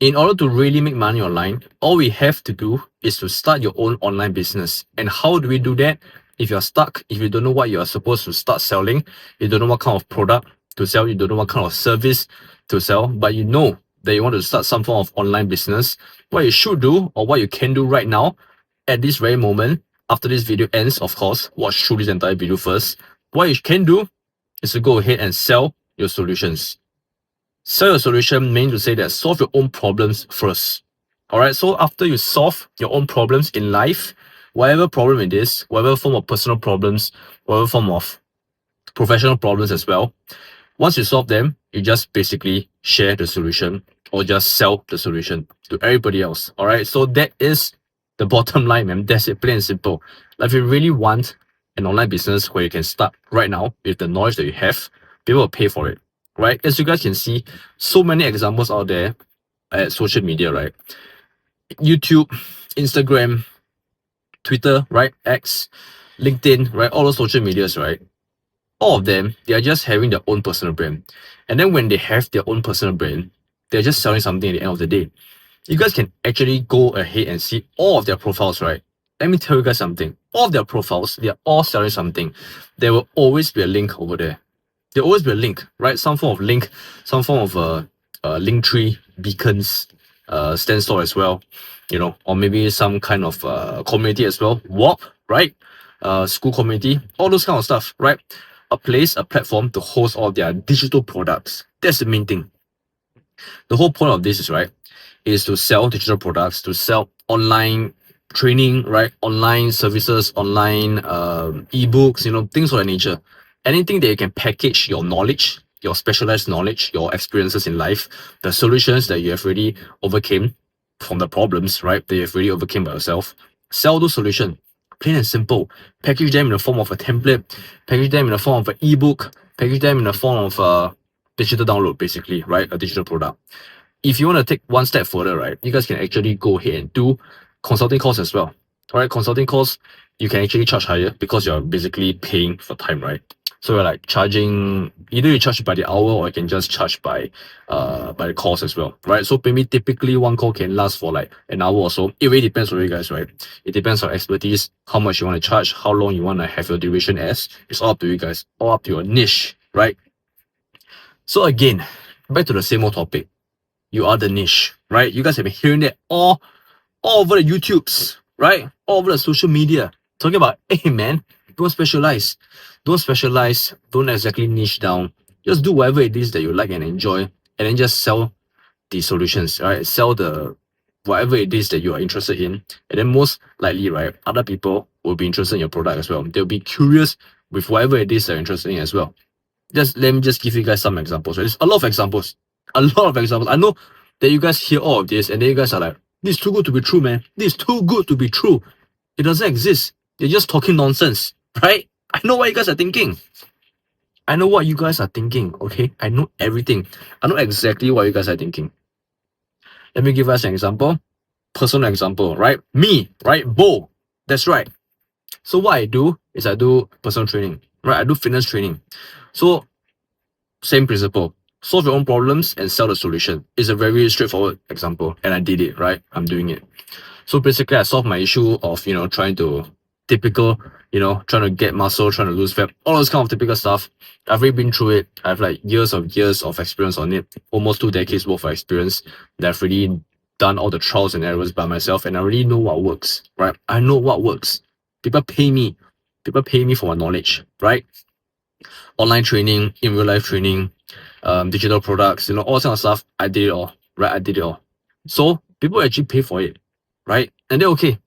In order to really make money online, all we have to do is to start your own online business. And how do we do that? If you're stuck, if you don't know what you are supposed to start selling, you don't know what kind of product to sell, you don't know what kind of service to sell, but you know that you want to start some form of online business, what you should do or what you can do right now at this very moment, after this video ends, of course, watch through this entire video first. What you can do is to go ahead and sell your solutions. Sell your solution means to say that solve your own problems first. Alright, so after you solve your own problems in life, whatever problem it is, whatever form of personal problems, whatever form of professional problems as well, once you solve them, you just basically share the solution or just sell the solution to everybody else. Alright, so that is the bottom line, man. That's it, plain and simple. Like if you really want an online business where you can start right now with the knowledge that you have, people will pay for it. Right? As you guys can see, so many examples out there at social media, right? YouTube, Instagram, Twitter, right? X, LinkedIn, right? All those social medias, right? All of them, they are just having their own personal brand. And then when they have their own personal brand, they're just selling something at the end of the day. You guys can actually go ahead and see all of their profiles, right? Let me tell you guys something. All of their profiles, they are all selling something. There will always be a link over there. There'll always be a link, right? Some form of link, some form of link tree, beacons, stand store as well, you know, or maybe some kind of community as well, WAP, right? School community, all those kind of stuff, right? A place, a platform to host all their digital products. That's the main thing. The whole point of this is to sell digital products, to sell online training, right? Online services, online ebooks, you know, things of that nature. Anything that you can package your knowledge, your specialized knowledge, your experiences in life, the solutions that you have already overcame from the problems, right? That you have already overcame by yourself. Sell those solutions. Plain and simple. Package them in the form of a template, package them in the form of an ebook, package them in the form of a digital download, basically, right? A digital product. If you want to take one step further, right, you guys can actually go ahead and do consulting calls as well. All right, consulting calls, you can actually charge higher because you're basically paying for time, right? So you're like charging, either you charge by the hour or you can just charge by the calls as well, right? So maybe typically one call can last for like an hour or so. It really depends on you guys, right? It depends on expertise, how much you want to charge, how long you want to have your duration as. It's all up to you guys, all up to your niche, right? So again, back to the same old topic. You are the niche, right? You guys have been hearing that all over the YouTubes, right? All over the social media, talking about, hey man, don't specialize. Don't specialize. Don't exactly niche down. Just do whatever it is that you like and enjoy, and then just sell the solutions, right? Sell the whatever it is that you are interested in, and then most likely, right, other people will be interested in your product as well. They'll be curious with whatever it is they're interested in as well. Let me just give you guys some examples. Right? There's a lot of examples. A lot of examples. I know that you guys hear all of this and then you guys are like, this is too good to be true, man. This is too good to be true. It doesn't exist. You're just talking nonsense, right? I know what you guys are thinking. I know what you guys are thinking, okay? I know everything. I know exactly what you guys are thinking. Let me give us an example. Personal example, right? Me, right? Bo. That's right. So what I do is I do personal training, right? I do fitness training. So same principle. Solve your own problems and sell the solution. It's a very straightforward example, and I did it, right? I'm doing it. So basically, I solved my issue of, you know, trying to trying to get muscle, trying to lose fat, all those kind of typical stuff. I've already been through it. I have like years of experience on it, almost 2 decades worth of experience that I've really done all the trials and errors by myself, and I really know what works, right? I know what works. People pay me for my knowledge, right? Online training, in real life training, digital products, you know, all kinds of stuff. I did it all, right? I did it all. So people actually pay for it, right? And they're okay.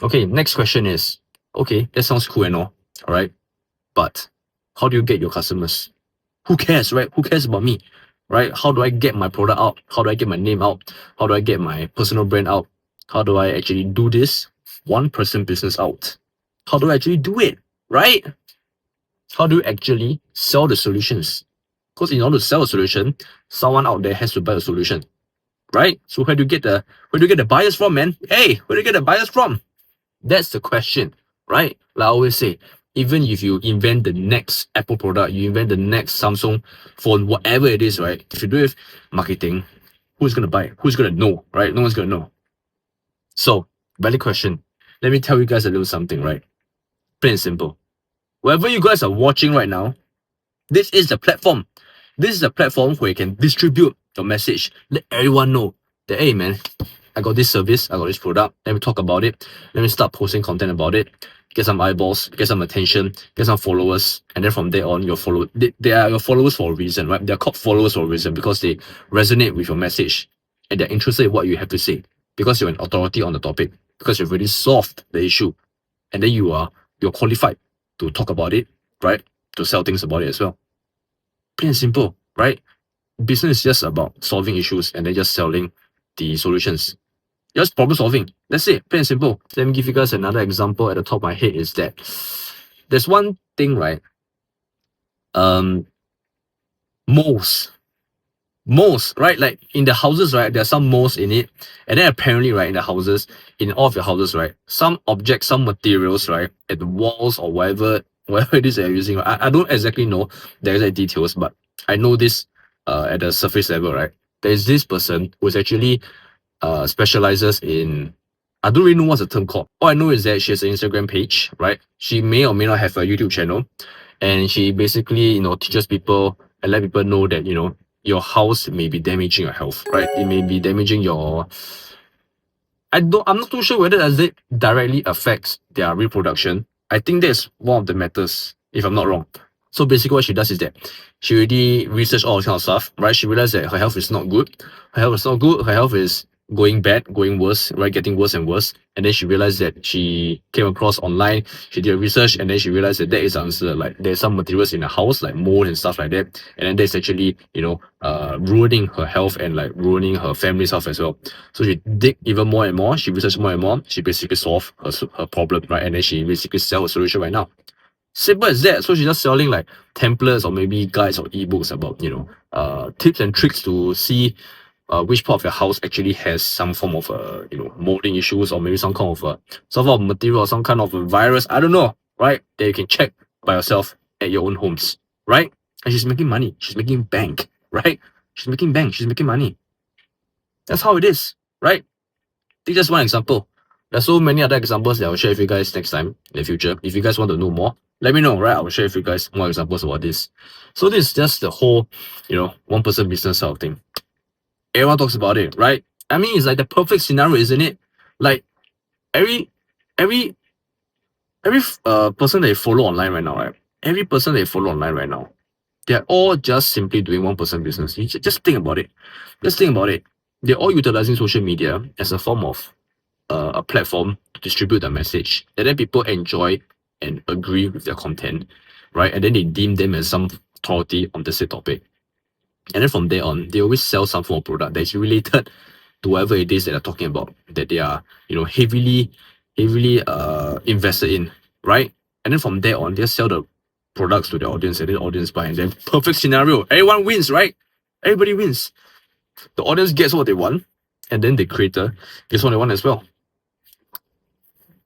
Okay, next question is, okay, that sounds cool and all right? But how do you get your customers? Who cares, right? Who cares about me, right? How do I get my product out? How do I get my name out? How do I get my personal brand out? How do I actually do this one-person business out? How do I actually do it, right? How do you actually sell the solutions? Because in order to sell a solution, someone out there has to buy a solution, right? So where do you get the buyers from, man? Hey, where do you get the buyers from? That's the question, right? Like I always say, even if you invent the next Apple product, you invent the next Samsung phone, whatever it is, right? If you do it with marketing, who's gonna buy? Who's gonna know, right? No one's gonna know. So, valid question. Let me tell you guys a little something, right? Plain and simple. Wherever you guys are watching right now, this is the platform. This is the platform where you can distribute your message. Let everyone know that, hey man, I got this service, I got this product. Let me talk about it. Let me start posting content about it. Get some eyeballs, get some attention, get some followers, and then from there on, they are your followers for a reason, right? They're called followers for a reason because they resonate with your message and they're interested in what you have to say because you're an authority on the topic, because you've already solved the issue, and then you're qualified to talk about it, right? To sell things about it as well. Plain and simple, right? Business is just about solving issues and then just selling the solutions. Just problem solving. That's it. Plain and simple. Let me give you guys another example at the top of my head is that there's one thing, right? Moles, right? Like in the houses, right? There are some moles in it. And then apparently, right, in the houses, in all of your houses, right? Some objects, some materials, right? At the walls or whatever it is that you're using. I don't exactly know the exact details, but I know this at the surface level, right? There's this person who's actually specializes in, I don't really know what's the term called. All I know is that she has an Instagram page, right? She may or may not have a YouTube channel, and she basically, teaches people and let people know that, your house may be damaging your health, right? It may be damaging your, I'm not too sure whether does it directly affects their reproduction. I think that's one of the matters, if I'm not wrong. So basically what she does is that she already researched all kind of stuff, right? She realized that her health is not good. Her health is not good. Her health is going bad, going worse, right? Getting worse and worse. And then she realized that she came across online, she did research, and then she realized that is the answer. Like there's some materials in the house, like mold and stuff like that. And then that's actually, ruining her health and like ruining her family's health as well. So she dig even more and more, she researched more and more, she basically solved her problem, right? And then she basically sell a solution right now. Simple as that. So she's just selling like templates or maybe guides or ebooks about, tips and tricks to see which part of your house actually has some form of molding issues or maybe some kind of some form of material or some kind of a virus. I don't know, right? That you can check by yourself at your own homes, right? And she's making money. She's making bank, right? She's making bank. She's making money. That's how it is, right? This is just one example. There's so many other examples that I'll share with you guys next time in the future. If you guys want to know more, let me know, right? I'll share with you guys more examples about this. So this is just the whole, one person business sort of thing. Everyone talks about it, right? I mean, it's like the perfect scenario, isn't it? Like every person that you follow online right now, right? Every person that you follow online right now, they're all just simply doing one person business. You just think about it. Just think about it. They're all utilizing social media as a form of a platform to distribute the message, and then people enjoy and agree with their content, right? And then they deem them as some authority on the said topic. And then from there on, they always sell some form of product that is related to whatever it is that they're talking about, that they are, heavily invested in, right? And then from there on, they sell the products to the audience, and then the audience buy. And then perfect scenario, everyone wins, right? Everybody wins. The audience gets what they want, and then the creator gets what they want as well.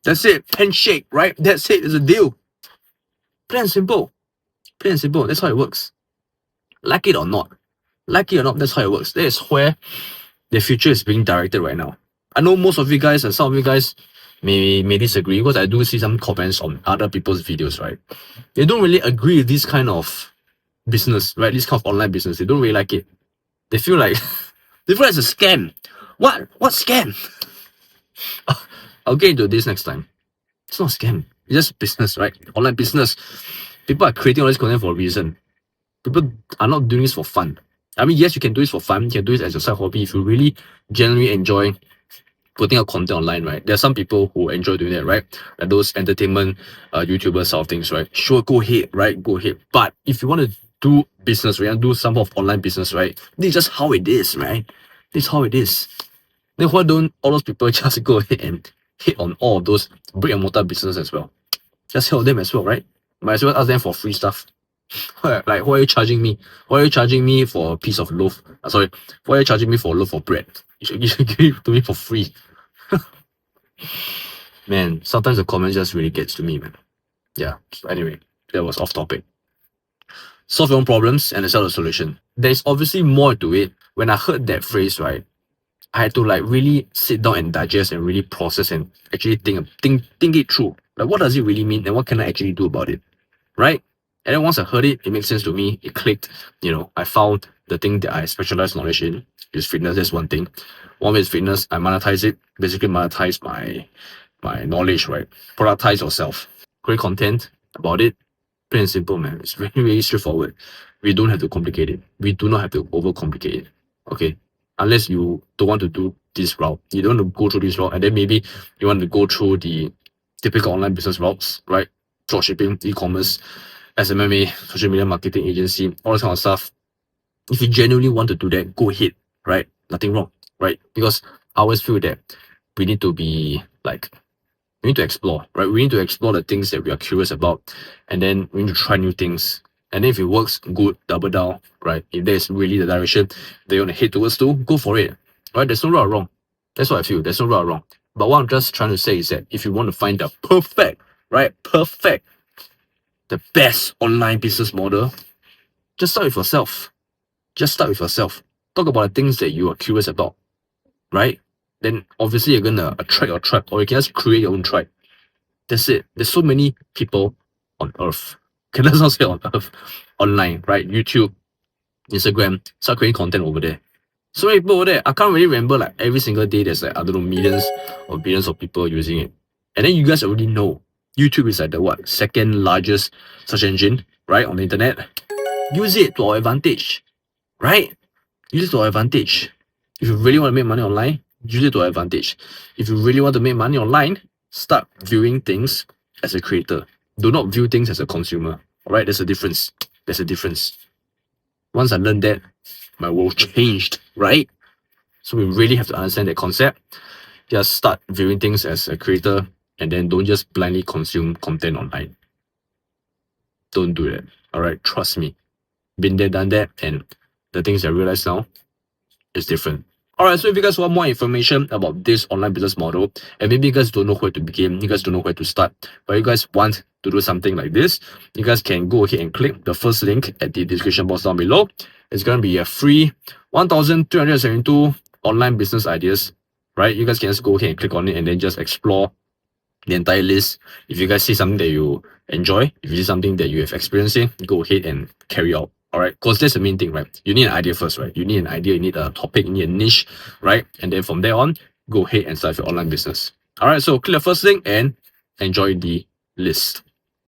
That's it. Handshake, right? That's it. It's a deal. Plain and simple. Plain and simple. That's how it works. Like it or not. Like it or not, that's how it works. That is where the future is being directed right now. I know most of you guys and some of you guys may disagree, because I do see some comments on other people's videos, right? They don't really agree with this kind of business, right? This kind of online business. They don't really like it. They feel like it's a scam. What scam? I'll get into this next time. It's not a scam. It's just business, right? Online business. People are creating all this content for a reason. People are not doing this for fun. I mean, yes, you can do this for fun. You can do it as your side hobby if you really genuinely enjoy putting out content online, right? There are some people who enjoy doing that, right? Like those entertainment YouTubers sort of things, right? Sure, go ahead, right? Go ahead. But if you want to do business, right? Do some of online business, right? This is just how it is, right? This is how it is. Then why don't all those people just go ahead and hit on all of those brick and mortar business as well? Just help them as well, right? Might as well ask them for free stuff. Like, why are you charging me? Why are you charging me for a piece of loaf? Why are you charging me for a loaf of bread? You should give it to me for free. Man, sometimes the comments just really gets to me, man. Yeah, so anyway, that was off topic. Solve your own problems and sell the solution. There's obviously more to it, when I heard that phrase, right, I had to like really sit down and digest and really process and actually think it through. Like, what does it really mean and what can I actually do about it? Right? And then once I heard it, it makes sense to me. It clicked. I found the thing that I specialize knowledge in is fitness. That's one thing. One way is fitness. I monetize it. Basically monetize my knowledge, right? Productize yourself. Create content about it. Plain and simple, man. It's really, really straightforward. We don't have to complicate it. We do not have to overcomplicate it. Okay. Unless you don't want to do this route. You don't want to go through this route, and then maybe you want to go through the typical online business routes, right? Dropshipping, e-commerce, SMMA, social media marketing agency, all this kind of stuff. If you genuinely want to do that, go ahead, right? Nothing wrong, right? Because I always feel that we need to be like, we need to explore, right? We need to explore the things that we are curious about, and then we need to try new things. And then if it works, good, double down, right? If there's really the direction that you want to head towards to, go for it, right? There's no right or wrong. That's what I feel. There's no right or wrong. But what I'm just trying to say is that if you want to find the perfect, right? Perfect, the best online business model, just start with yourself. Just start with yourself. Talk about the things that you are curious about, right? Then obviously you're gonna attract your tribe, or you can just create your own tribe. That's it. There's so many people on earth. Okay, let's not say on earth, online, right? YouTube, Instagram, start creating content over there. So many people over there. I can't really remember like every single day there's like, I don't know, millions or billions of people using it. And then you guys already know YouTube is like the what? Second largest search engine, right? On the internet. Use it to our advantage, right? Use it to our advantage. If you really want to make money online, use it to our advantage. If you really want to make money online, start viewing things as a creator. Do not view things as a consumer. Alright, there's a difference. There's a difference. Once I learned that, my world changed, right? So we really have to understand that concept. Just start viewing things as a creator, and then don't just blindly consume content online. Don't do that. Alright, trust me. Been there, done that, and the things I realize now is different. Alright, so if you guys want more information about this online business model, and maybe you guys don't know where to begin, you guys don't know where to start, but you guys want to do something like this, you guys can go ahead and click the first link at the description box down below. It's going to be a free 1,372 online business ideas, right? You guys can just go ahead and click on it and then just explore the entire list. If you guys see something that you enjoy, if you see something that you have experienced in, go ahead and carry out. Alright, because that's the main thing, right? You need an idea first, right? You need an idea, you need a topic, you need a niche, right? And then from there on, go ahead and start your online business. Alright, so click the first link and enjoy the list.